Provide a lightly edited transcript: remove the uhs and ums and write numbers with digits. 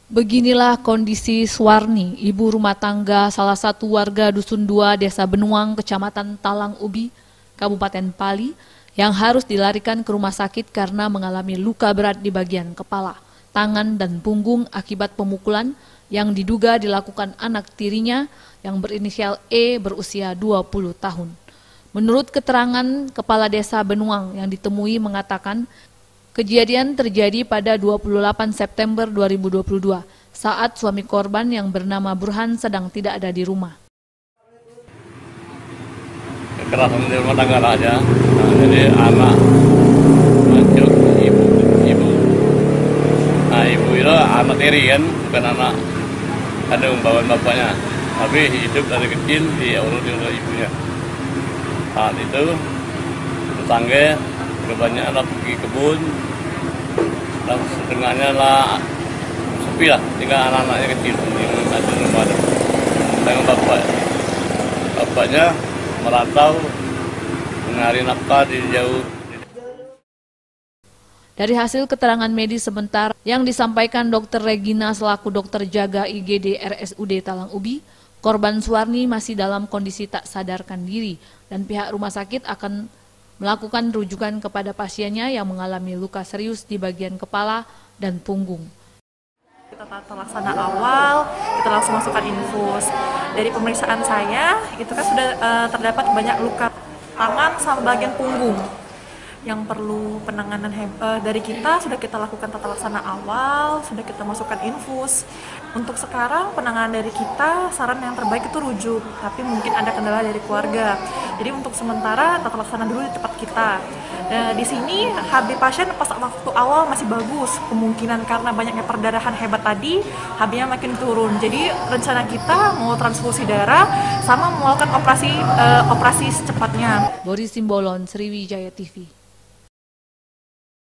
Beginilah kondisi Suwarni, ibu rumah tangga salah satu warga Dusun 2 Desa Benuang, Kecamatan Talang Ubi, Kabupaten Pali, yang harus dilarikan ke rumah sakit karena mengalami luka berat di bagian kepala, tangan, dan punggung akibat pemukulan yang diduga dilakukan anak tirinya yang berinisial E berusia 20 tahun. Menurut keterangan Kepala Desa Benuang yang ditemui mengatakan, kejadian terjadi pada 28 September 2022 saat suami korban yang bernama Burhan sedang tidak ada di rumah. Kekerasan di rumah tangga aja, jadi anak, ibu. Nah, ibu itu anak tiri kan, bukan anak kandung bawaan bapaknya, tapi hidup dari kecil diurus oleh ibunya. Saat itu tetangga kebanyakan pergi kebun, dan setengahnya lah sepi lah, tinggal anak-anaknya kecil yang ada di rumah. Dengan bapaknya merantau mencari nafkah di jauh. Dari hasil keterangan medis sebentar yang disampaikan Dr. Regina selaku dokter jaga IGD RSUD Talang Ubi, korban Suwarni masih dalam kondisi tak sadarkan diri dan pihak rumah sakit akan melakukan rujukan kepada pasiennya yang mengalami luka serius di bagian kepala dan punggung. Kita tata laksana awal, kita langsung masukkan infus. Dari pemeriksaan saya, itu kan sudah terdapat banyak luka tangan sama bagian punggung yang perlu penanganan dari kita. Sudah kita lakukan tata laksana awal, sudah kita masukkan infus. Untuk sekarang penanganan dari kita, saran yang terbaik itu rujuk, tapi mungkin ada kendala dari keluarga. Jadi untuk sementara tata laksana dulu di tempat kita. Di sini HB pasien pas waktu awal masih bagus, kemungkinan karena banyaknya perdarahan hebat tadi, HB-nya makin turun. Jadi rencana kita mau transfusi darah sama melakukan operasi secepatnya. Boris Simbolon, Sriwijaya TV.